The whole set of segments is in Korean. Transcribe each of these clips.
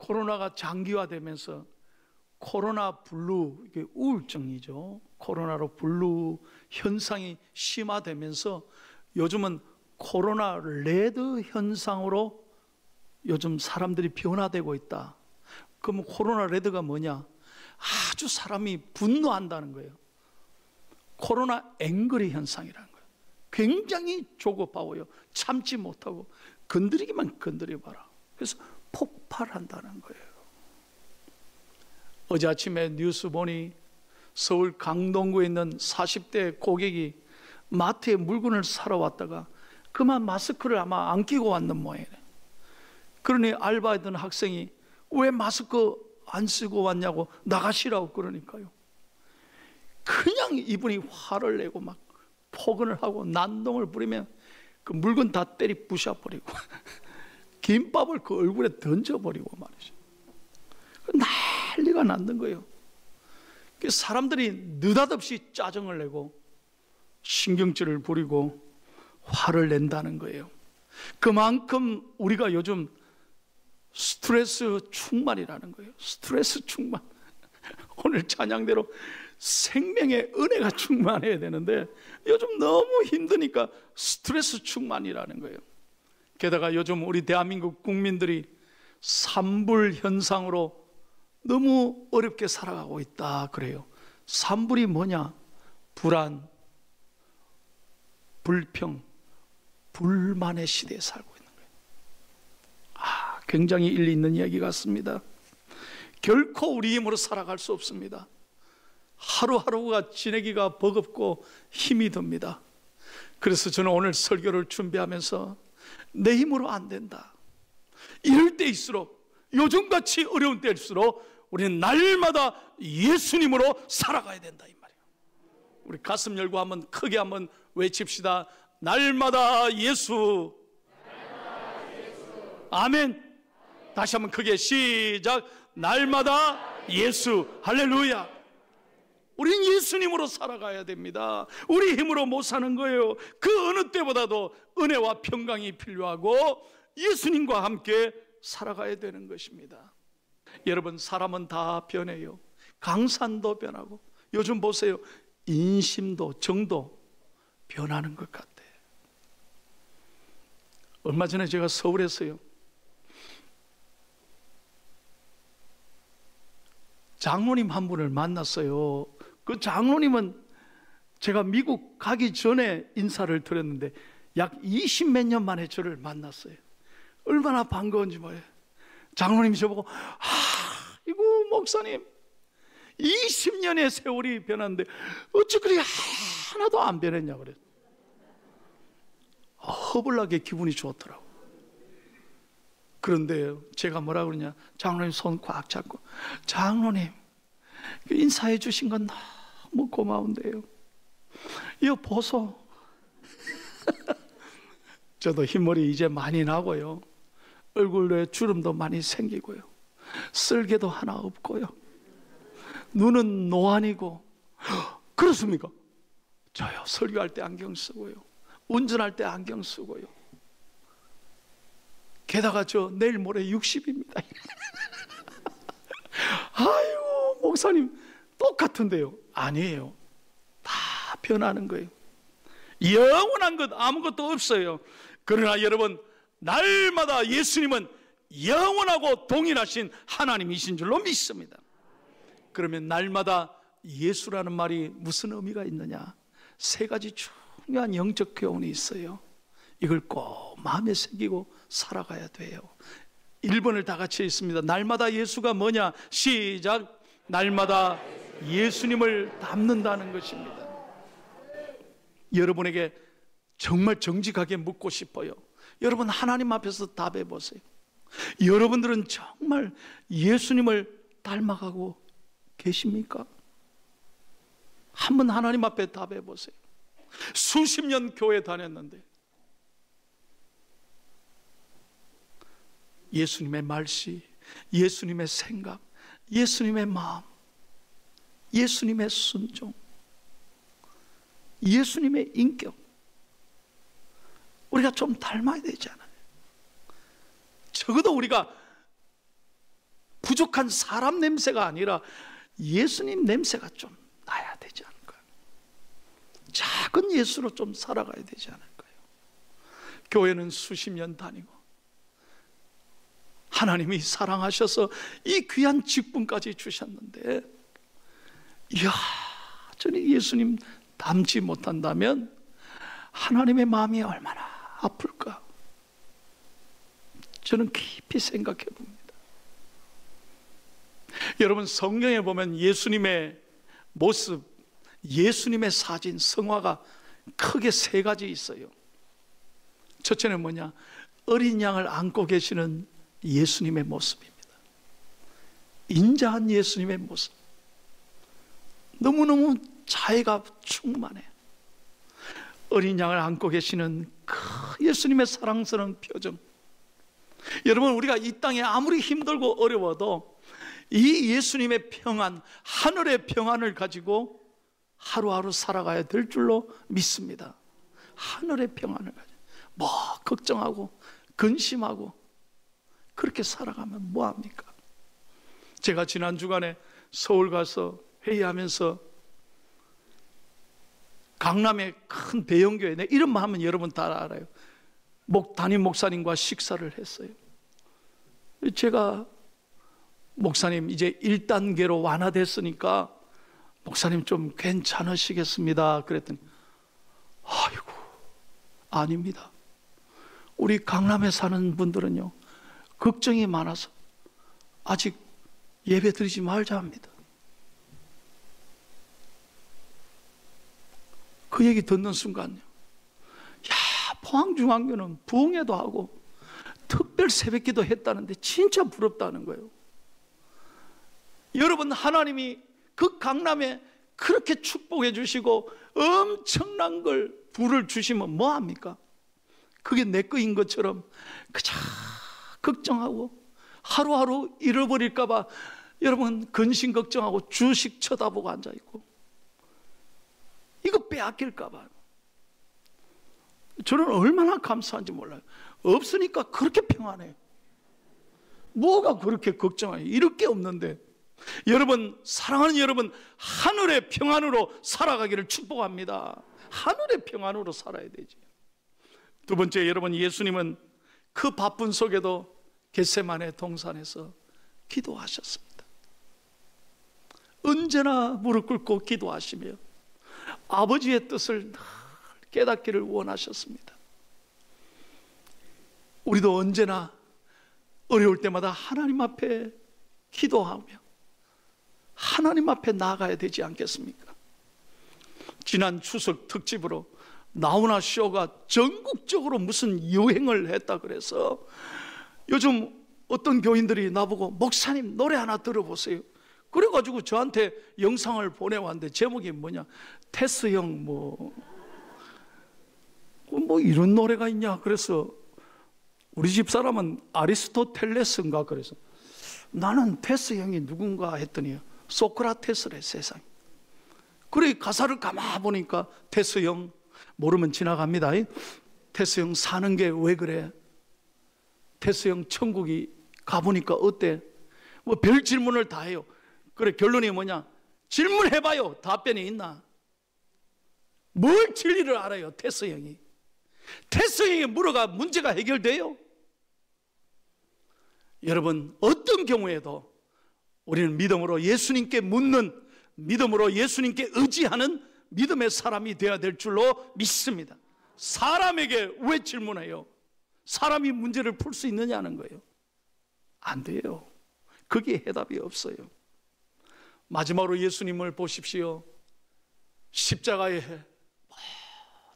코로나가 장기화되면서 코로나 블루, 이게 우울증이죠. 코로나로 블루 현상이 심화되면서 요즘은 코로나 레드 현상으로 요즘 사람들이 변화되고 있다. 그러면 코로나 레드가 뭐냐? 아주 사람이 분노한다는 거예요. 코로나 앵그리 현상이라는 거예요. 굉장히 조급하고요, 참지 못하고 건드리기만 건드려봐라. 그래서 폭발한다는 거예요. 어제 아침에 뉴스 보니 서울 강동구에 있는 40대 고객이 마트에 물건을 사러 왔다가 그만 마스크를 아마 안 끼고 왔는 모양이에요. 그러니 알바하던 학생이 왜 마스크 안 쓰고 왔냐고 나가시라고 그러니까요. 그냥 이분이 화를 내고 막 폭언을 하고 난동을 부리면 그 물건 다 때리 부셔버리고 김밥을 그 얼굴에 던져버리고 말이죠. 난리가 났는 거예요. 사람들이 느닷없이 짜증을 내고 신경질을 부리고 화를 낸다는 거예요. 그만큼 우리가 요즘 스트레스 충만이라는 거예요. 스트레스 충만. 오늘 찬양대로 생명의 은혜가 충만해야 되는데 요즘 너무 힘드니까 스트레스 충만이라는 거예요. 게다가 요즘 우리 대한민국 국민들이 산불 현상으로 너무 어렵게 살아가고 있다 그래요. 산불이 뭐냐? 불안, 불평, 불만의 시대에 살고 있는 거예요. 굉장히 일리 있는 이야기 같습니다. 결코 우리 힘으로 살아갈 수 없습니다. 하루하루가 지내기가 버겁고 힘이 듭니다. 그래서 저는 오늘 설교를 준비하면서 내 힘으로 안 된다. 이럴 때일수록, 요즘같이 어려운 때일수록 우리는 날마다 예수님으로 살아가야 된다 이 말이에요. 우리 가슴 열고 한번 크게 한번 외칩시다. 날마다 예수. 아멘. 다시 한번 크게 시작. 날마다 예수. 할렐루야. 우린 예수님으로 살아가야 됩니다. 우리 힘으로 못 사는 거예요. 그 어느 때보다도 은혜와 평강이 필요하고 예수님과 함께 살아가야 되는 것입니다. 여러분, 사람은 다 변해요. 강산도 변하고 요즘 보세요, 인심도 정도 변하는 것 같아요. 얼마 전에 제가 서울에서요, 장로님 한 분을 만났어요. 그 장로님은 제가 미국 가기 전에 인사를 드렸는데 약 20몇 년 만에 저를 만났어요. 얼마나 반가운지 뭐예요. 장로님이 저보고 이거 목사님 20년의 세월이 변했는데 어찌 그리 하나도 안 변했냐 그래요. 허블나게 기분이 좋더라고. 그런데 제가 뭐라 그러냐, 장로님 손 꽉 잡고, 장로님 인사해 주신 건 너무 고마운데요, 이거 보소. 저도 흰머리 이제 많이 나고요, 얼굴에 주름도 많이 생기고요, 쓸개도 하나 없고요, 눈은 노안이고. 그렇습니까? 저요, 설교할 때 안경 쓰고요, 운전할 때 안경 쓰고요, 게다가 저 내일 모레 60입니다. 아이고 목사님 똑같은데요. 아니에요. 다 변하는 거예요. 영원한 것 아무것도 없어요. 그러나 여러분, 날마다 예수님은 영원하고 동일하신 하나님이신 줄로 믿습니다. 그러면 날마다 예수라는 말이 무슨 의미가 있느냐? 세 가지 중요한 영적 교훈이 있어요. 이걸 꼭 마음에 새기고 살아가야 돼요. 1번을 다 같이 있습니다. 날마다 예수가 뭐냐? 시작. 날마다 예수님을 닮는다는 것입니다. 여러분에게 정말 정직하게 묻고 싶어요. 여러분, 하나님 앞에서 답해 보세요. 여러분들은 정말 예수님을 닮아가고 계십니까? 한번 하나님 앞에 답해 보세요. 수십 년 교회 다녔는데 예수님의 말씨, 예수님의 생각, 예수님의 마음, 예수님의 순종, 예수님의 인격, 우리가 좀 닮아야 되잖아요. 적어도 우리가 부족한 사람 냄새가 아니라 예수님 냄새가 좀 나야 되지 않을까요? 작은 예수로 좀 살아가야 되지 않을까요? 교회는 수십 년 다니고 하나님이 사랑하셔서 이 귀한 직분까지 주셨는데, 이야, 저는 예수님 닮지 못한다면 하나님의 마음이 얼마나 아플까? 저는 깊이 생각해 봅니다. 여러분, 성경에 보면 예수님의 모습, 예수님의 사진, 성화가 크게 세 가지 있어요. 첫째는 뭐냐? 어린 양을 안고 계시는 예수님의 모습입니다. 인자한 예수님의 모습. 너무너무 자애가 충만해. 어린 양을 안고 계시는 그 예수님의 사랑스러운 표정. 여러분, 우리가 이 땅에 아무리 힘들고 어려워도 이 예수님의 평안, 하늘의 평안을 가지고 하루하루 살아가야 될 줄로 믿습니다. 하늘의 평안을 가지고 뭐 걱정하고 근심하고 그렇게 살아가면 뭐합니까? 제가 지난 주간에 서울 가서 회의하면서 강남의 큰 대형교회, 내 이름만 하면 여러분 다 알아요. 담임 목사님과 식사를 했어요. 제가 목사님 이제 1단계로 완화됐으니까 목사님 좀 괜찮으시겠습니다 그랬더니, 아이고 아닙니다. 우리 강남에 사는 분들은요 걱정이 많아서 아직 예배 드리지 말자 합니다. 그 얘기 듣는 순간요, 야, 포항중앙교는 부흥회도 하고 특별 새벽기도 했다는데 진짜 부럽다는 거예요. 여러분, 하나님이 그 강남에 그렇게 축복해 주시고 엄청난 걸 부를 주시면 뭐합니까? 그게 내 거인 것처럼 그저 걱정하고 하루하루 잃어버릴까 봐 여러분 근심 걱정하고 주식 쳐다보고 앉아있고 이거 빼앗길까 봐 저는 얼마나 감사한지 몰라요. 없으니까 그렇게 평안해요. 뭐가 그렇게 걱정해요? 이럴 게 없는데. 여러분, 사랑하는 여러분, 하늘의 평안으로 살아가기를 축복합니다. 하늘의 평안으로 살아야 되지. 두 번째, 여러분, 예수님은 그 바쁜 속에도 겟세마네 동산에서 기도하셨습니다. 언제나 무릎 꿇고 기도하시며 아버지의 뜻을 늘 깨닫기를 원하셨습니다. 우리도 언제나 어려울 때마다 하나님 앞에 기도하며 하나님 앞에 나아가야 되지 않겠습니까? 지난 추석 특집으로 나훈아 쇼가 전국적으로 무슨 유행을 했다 그래서 요즘 어떤 교인들이 나보고 목사님 노래 하나 들어보세요. 그래가지고 저한테 영상을 보내왔는데 제목이 뭐냐, 테스 형 뭐 이런 노래가 있냐. 그래서 우리 집 사람은 아리스토텔레스인가 그래서 나는 테스 형이 누군가 했더니 소크라테스래. 세상에. 그래 가사를 가만 보니까 테스 형 모르면 지나갑니다. 테스 형 사는 게 왜 그래? 테스 형 천국이 가보니까 어때? 뭐 별 질문을 다 해요. 그래 결론이 뭐냐? 질문해봐요. 답변이 있나? 뭘 진리를 알아요? 테스 형이. 테스 형이 물어가 문제가 해결돼요? 여러분, 어떤 경우에도 우리는 믿음으로 예수님께 묻는, 믿음으로 예수님께 의지하는 믿음의 사람이 되어야 될 줄로 믿습니다. 사람에게 왜 질문해요? 사람이 문제를 풀 수 있느냐는 거예요. 안 돼요. 그게 해답이 없어요. 마지막으로 예수님을 보십시오. 십자가에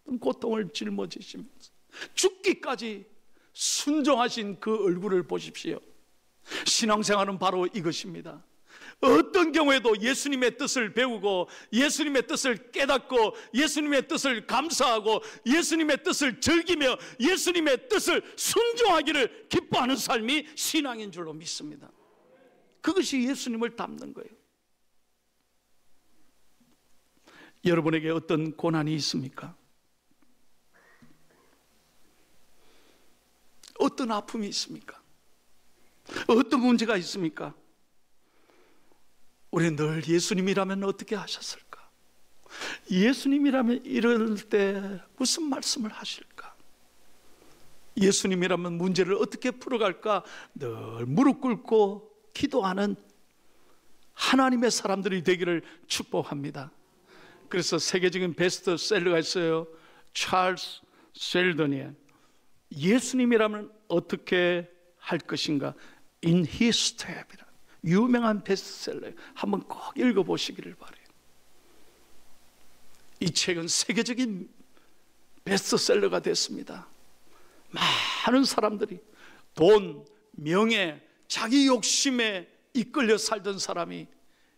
모든 고통을 짊어지시면서 죽기까지 순종하신 그 얼굴을 보십시오. 신앙생활은 바로 이것입니다. 어떤 경우에도 예수님의 뜻을 배우고 예수님의 뜻을 깨닫고 예수님의 뜻을 감사하고 예수님의 뜻을 즐기며 예수님의 뜻을 순종하기를 기뻐하는 삶이 신앙인 줄로 믿습니다. 그것이 예수님을 닮는 거예요. 여러분에게 어떤 고난이 있습니까? 어떤 아픔이 있습니까? 어떤 문제가 있습니까? 우리 늘 예수님이라면 어떻게 하셨을까? 예수님이라면 이럴 때 무슨 말씀을 하실까? 예수님이라면 문제를 어떻게 풀어갈까? 늘 무릎 꿇고 기도하는 하나님의 사람들이 되기를 축복합니다. 그래서 세계적인 베스트셀러가 있어요. 찰스 셀던의 예수님이라면 어떻게 할 것인가? In His Step, 유명한 베스트셀러, 한번 꼭 읽어보시기를 바라요. 이 책은 세계적인 베스트셀러가 됐습니다. 많은 사람들이 돈, 명예, 자기 욕심에 이끌려 살던 사람이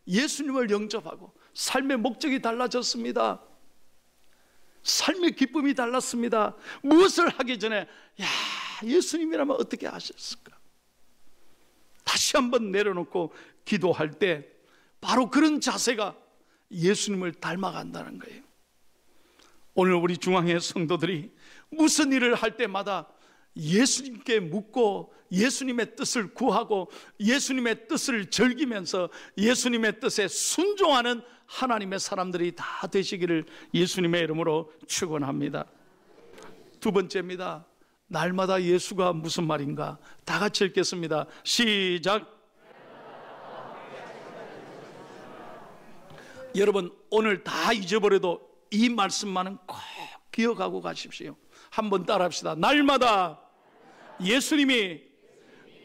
예수님을 영접하고 삶의 목적이 달라졌습니다. 삶의 기쁨이 달랐습니다. 무엇을 하기 전에 예수님이라면 어떻게 하셨을까? 다시 한번 내려놓고 기도할 때 바로 그런 자세가 예수님을 닮아간다는 거예요. 오늘 우리 중앙의 성도들이 무슨 일을 할 때마다 예수님께 묻고 예수님의 뜻을 구하고 예수님의 뜻을 즐기면서 예수님의 뜻에 순종하는 하나님의 사람들이 다 되시기를 예수님의 이름으로 축원합니다. 두 번째입니다. 날마다 예수가 무슨 말인가? 다 같이 읽겠습니다. 시작. 여러분, 오늘 다 잊어버려도 이 말씀만은 꼭 기억하고 가십시오. 한번 따라합시다. 날마다 예수님이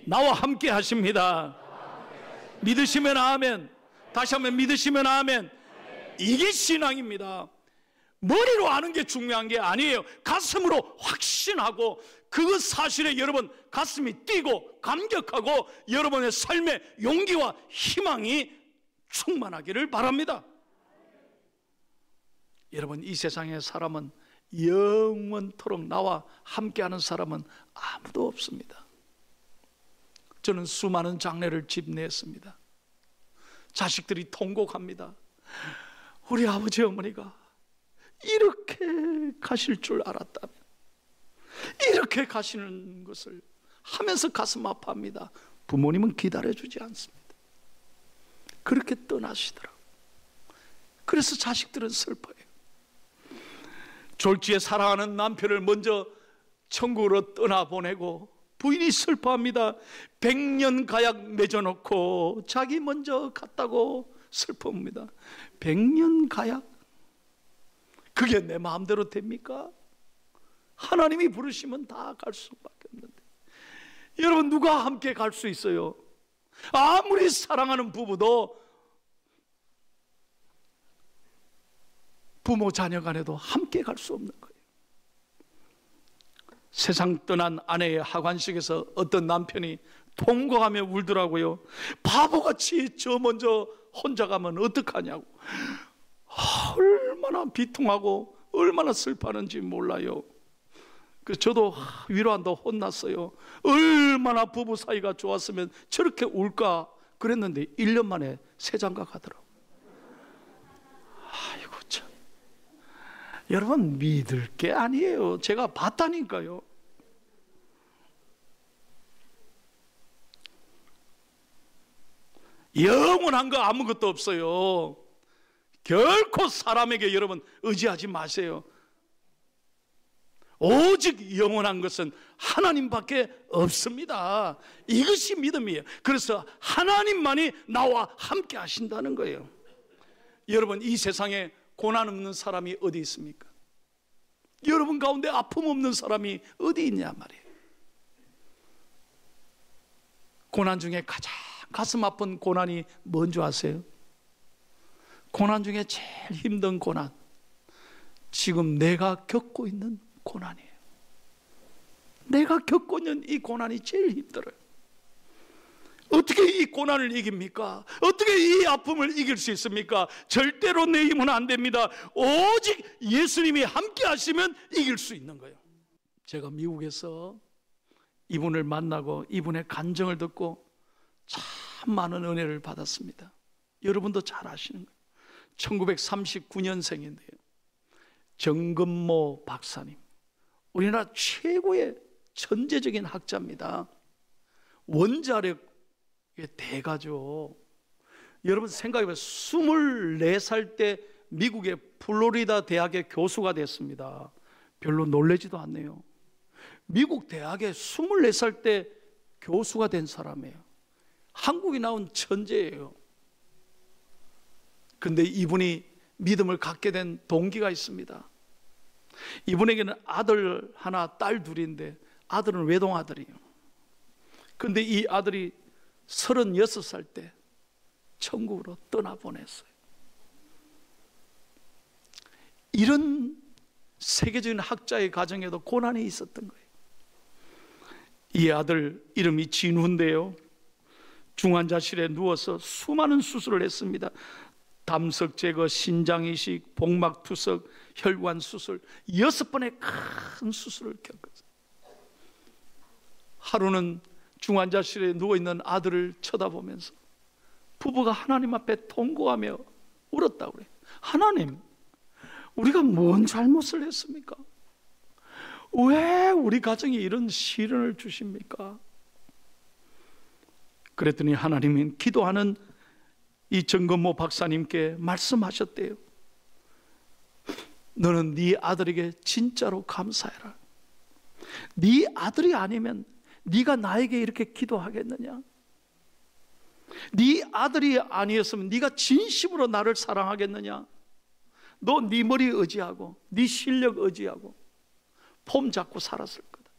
나와 함께 하십니다. 믿으시면 아멘. 다시 한번 믿으시면 아멘. 이게 신앙입니다. 머리로 아는 게 중요한 게 아니에요. 가슴으로 확신하고 그 사실에 여러분 가슴이 뛰고 감격하고 여러분의 삶의 용기와 희망이 충만하기를 바랍니다. 여러분, 이 세상의 사람은 영원토록 나와 함께하는 사람은 아무도 없습니다. 저는 수많은 장례를 집례했습니다. 자식들이 통곡합니다. 우리 아버지 어머니가 이렇게 가실 줄 알았다면, 이렇게 가시는 것을 하면서 가슴 아파합니다. 부모님은 기다려주지 않습니다. 그렇게 떠나시더라고요. 그래서 자식들은 슬퍼요. 졸지에 사랑하는 남편을 먼저 천국으로 떠나보내고 부인이 슬퍼합니다. 100년 가약 맺어놓고 자기 먼저 갔다고 슬퍼합니다. 100년 가약? 그게 내 마음대로 됩니까? 하나님이 부르시면 다 갈 수밖에 없는데, 여러분, 누가 함께 갈 수 있어요? 아무리 사랑하는 부부도 부모 자녀 간에도 함께 갈 수 없는 거예요. 세상 떠난 아내의 하관식에서 어떤 남편이 통곡하며 울더라고요. 바보같이 저 먼저 혼자 가면 어떡하냐고. 얼마나 비통하고 얼마나 슬퍼하는지 몰라요. 그래서 저도 위로한다 혼났어요. 얼마나 부부 사이가 좋았으면 저렇게 울까 그랬는데 1년 만에 새 장가 가더라고요. 아이고 참, 여러분, 믿을 게 아니에요. 제가 봤다니까요. 영원한 거 아무것도 없어요. 결코 사람에게 여러분 의지하지 마세요. 오직 영원한 것은 하나님밖에 없습니다. 이것이 믿음이에요. 그래서 하나님만이 나와 함께 하신다는 거예요. 여러분, 이 세상에 고난 없는 사람이 어디 있습니까? 여러분 가운데 아픔 없는 사람이 어디 있냐 말이에요. 고난 중에 가장 가슴 아픈 고난이 뭔지 아세요? 고난 중에 제일 힘든 고난, 지금 내가 겪고 있는 고난이에요. 내가 겪고 있는 이 고난이 제일 힘들어요. 어떻게 이 고난을 이깁니까? 어떻게 이 아픔을 이길 수 있습니까? 절대로 내 힘은 안 됩니다. 오직 예수님이 함께 하시면 이길 수 있는 거예요. 제가 미국에서 이분을 만나고 이분의 간증을 듣고 참 많은 은혜를 받았습니다. 여러분도 잘 아시는 거예요. 1939년생인데요 정근모 박사님, 우리나라 최고의 천재적인 학자입니다. 원자력의 대가죠. 여러분 생각해보세요. 24살 때 미국의 플로리다 대학의 교수가 됐습니다. 별로 놀라지도 않네요. 미국 대학에 24살 때 교수가 된 사람이에요. 한국이 나온 천재예요. 그런데 이분이 믿음을 갖게 된 동기가 있습니다. 이분에게는 아들 하나, 딸 둘인데 아들은 외동아들이에요. 그런데 이 아들이 36살 때 천국으로 떠나보냈어요. 이런 세계적인 학자의 가정에도 고난이 있었던 거예요. 이 아들 이름이 진우인데요, 중환자실에 누워서 수많은 수술을 했습니다. 담석 제거, 신장 이식, 복막 투석, 혈관 수술, 6번의 큰 수술을 겪었어요. 하루는 중환자실에 누워있는 아들을 쳐다보면서 부부가 하나님 앞에 통곡하며 울었다고 그래요. 하나님, 우리가 뭔 잘못을 했습니까? 왜 우리 가정에 이런 시련을 주십니까? 그랬더니 하나님은 기도하는 이 정건모 박사님께 말씀하셨대요. 너는 네 아들에게 진짜로 감사해라. 네 아들이 아니면 네가 나에게 이렇게 기도하겠느냐? 네 아들이 아니었으면 네가 진심으로 나를 사랑하겠느냐? 너 네 머리 의지하고 네 실력 의지하고 폼 잡고 살았을 거다.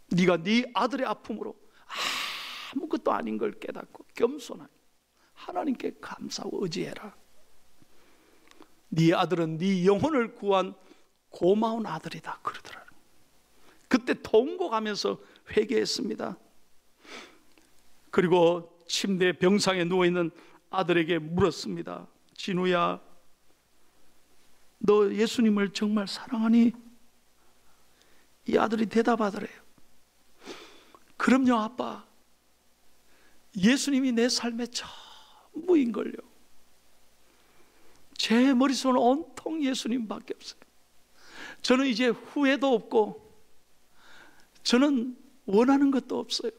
네가 네 아들의 아픔으로 아무것도 아닌 걸 깨닫고 겸손하게 하나님께 감사하고 의지해라. 네 아들은 네 영혼을 구한 고마운 아들이다 그러더라. 그때 통곡하면서 회개했습니다. 그리고 침대 병상에 누워있는 아들에게 물었습니다. 진우야, 너 예수님을 정말 사랑하니? 이 아들이 대답하더래요. 그럼요 아빠, 예수님이 내 삶의 전부인걸요. 제 머릿속은 온통 예수님밖에 없어요. 저는 이제 후회도 없고 저는 원하는 것도 없어요.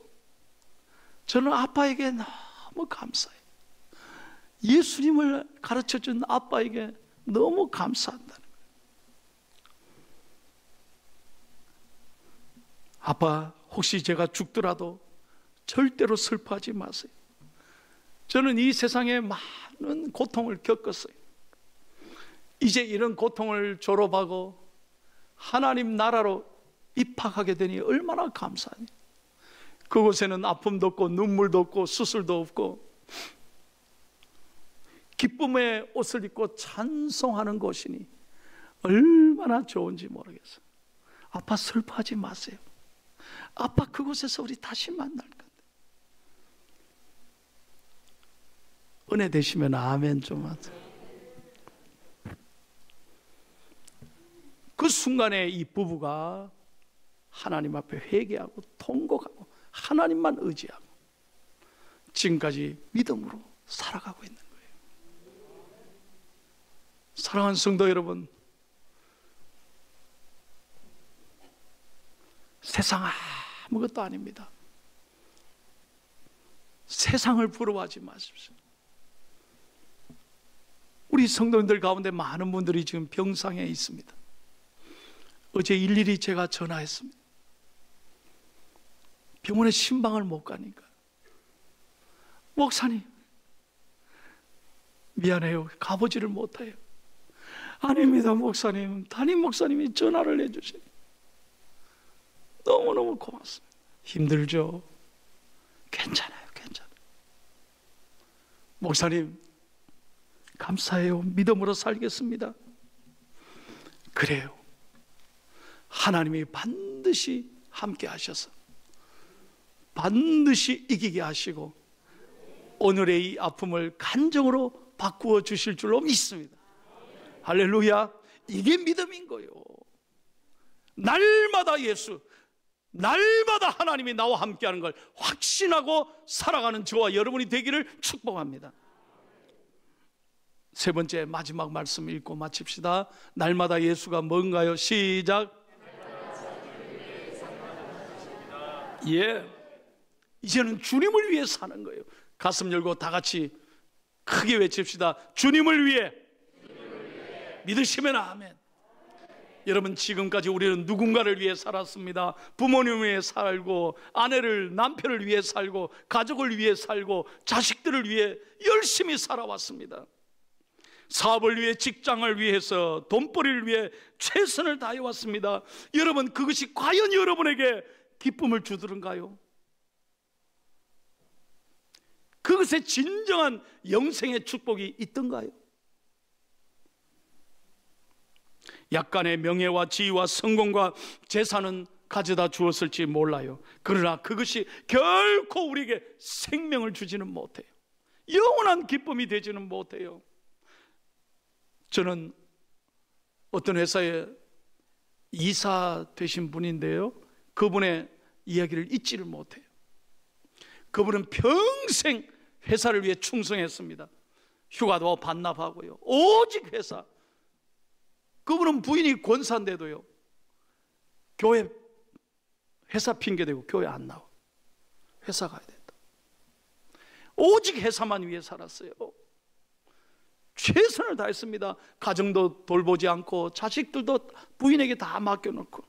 저는 아빠에게 너무 감사해요. 예수님을 가르쳐준 아빠에게 너무 감사한다는 거예요. 아빠, 혹시 제가 죽더라도 절대로 슬퍼하지 마세요. 저는 이 세상에 많은 고통을 겪었어요. 이제 이런 고통을 졸업하고 하나님 나라로 입학하게 되니 얼마나 감사하니. 그곳에는 아픔도 없고 눈물도 없고 수술도 없고 기쁨의 옷을 입고 찬송하는 곳이니 얼마나 좋은지 모르겠어요. 아빠 슬퍼하지 마세요. 아빠 그곳에서 우리 다시 만날 건데. 은혜 되시면 아멘 좀 하세요. 그 순간에 이 부부가 하나님 앞에 회개하고 통곡하고 하나님만 의지하고 지금까지 믿음으로 살아가고 있는 거예요. 사랑하는 성도 여러분, 세상 아무것도 아닙니다. 세상을 부러워하지 마십시오. 우리 성도님들 가운데 많은 분들이 지금 병상에 있습니다. 어제 일일이 제가 전화했습니다. 병원에 신방을 못 가니까, 목사님 미안해요, 가보지를 못해요. 아닙니다 목사님, 담임 목사님이 전화를 해주시니 너무너무 고맙습니다. 힘들죠? 괜찮아요, 괜찮아요. 목사님 감사해요, 믿음으로 살겠습니다. 그래요, 하나님이 반드시 함께 하셔서 반드시 이기게 하시고 오늘의 이 아픔을 간정으로 바꾸어 주실 줄로 믿습니다. 할렐루야. 이게 믿음인 거예요. 날마다 예수, 날마다 하나님이 나와 함께하는 걸 확신하고 살아가는 저와 여러분이 되기를 축복합니다. 세 번째 마지막 말씀 읽고 마칩시다. 날마다 예수가 뭔가요? 시작. 예, 이제는 주님을 위해 사는 거예요. 가슴 열고 다 같이 크게 외칩시다. 주님을 위해. 믿으시면 아멘. 여러분, 지금까지 우리는 누군가를 위해 살았습니다. 부모님을 위해 살고, 아내를, 남편을 위해 살고, 가족을 위해 살고, 자식들을 위해 열심히 살아왔습니다. 사업을 위해, 직장을 위해서, 돈벌이를 위해 최선을 다해왔습니다. 여러분, 그것이 과연 여러분에게 기쁨을 주드는가요? 그것에 진정한 영생의 축복이 있던가요? 약간의 명예와 지위와 성공과 재산은 가져다 주었을지 몰라요. 그러나 그것이 결코 우리에게 생명을 주지는 못해요. 영원한 기쁨이 되지는 못해요. 저는 어떤 회사에 이사 되신 분인데요, 그분의 이야기를 잊지를 못해요. 그분은 평생 회사를 위해 충성했습니다. 휴가도 반납하고요, 오직 회사. 그분은 부인이 권사인데도요, 교회 회사 핑계대고 교회 안 나와. 회사 가야 된다. 오직 회사만 위해 살았어요. 최선을 다했습니다. 가정도 돌보지 않고 자식들도 부인에게 다 맡겨놓고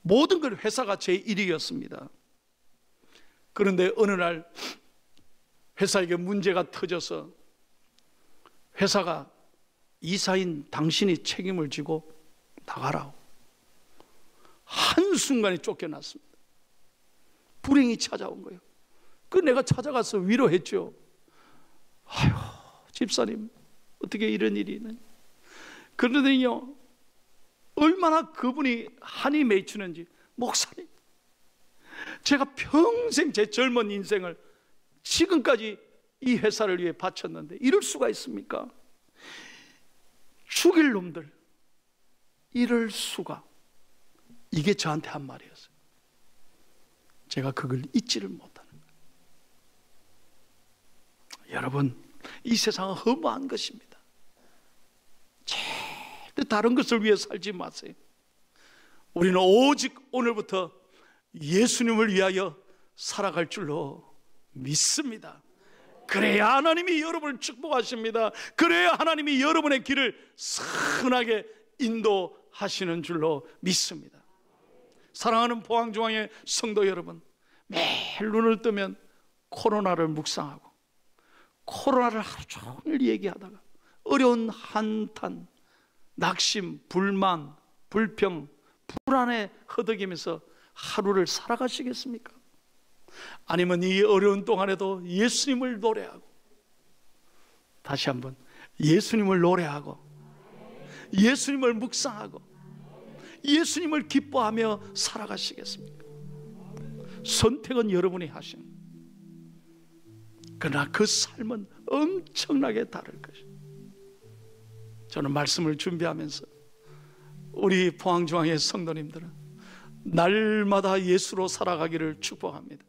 모든 걸 회사가 제 일이었습니다. 그런데 어느 날 회사에게 문제가 터져서 회사가 이사인 당신이 책임을 지고 나가라고 한순간에 쫓겨났습니다. 불행이 찾아온 거예요. 그 내가 찾아가서 위로했죠. 아유, 집사님, 어떻게 이런 일이 있느냐. 그러더니요, 얼마나 그분이 한이 맺히는지, 목사님, 제가 평생 제 젊은 인생을 지금까지 이 회사를 위해 바쳤는데 이럴 수가 있습니까? 죽일 놈들, 이럴 수가. 이게 저한테 한 말이었어요. 제가 그걸 잊지를 못하는 거예요. 여러분, 이 세상은 허무한 것입니다. 절대 다른 것을 위해 살지 마세요. 우리는 오직 오늘부터 예수님을 위하여 살아갈 줄로 믿습니다. 그래야 하나님이 여러분을 축복하십니다. 그래야 하나님이 여러분의 길을 선하게 인도하시는 줄로 믿습니다. 사랑하는 포항중앙의 성도 여러분, 매일 눈을 뜨면 코로나를 묵상하고 코로나를 하루 종일 얘기하다가 어려운 한탄, 낙심, 불만, 불평, 불안에 허덕이면서 하루를 살아가시겠습니까? 아니면 이 어려운 동안에도 예수님을 노래하고, 다시 한번 예수님을 노래하고 예수님을 묵상하고 예수님을 기뻐하며 살아가시겠습니까? 선택은 여러분이 하신. 그러나 그 삶은 엄청나게 다를 것입니다. 저는 말씀을 준비하면서 우리 포항중앙의 성도님들은 날마다 예수로 살아가기를 축복합니다.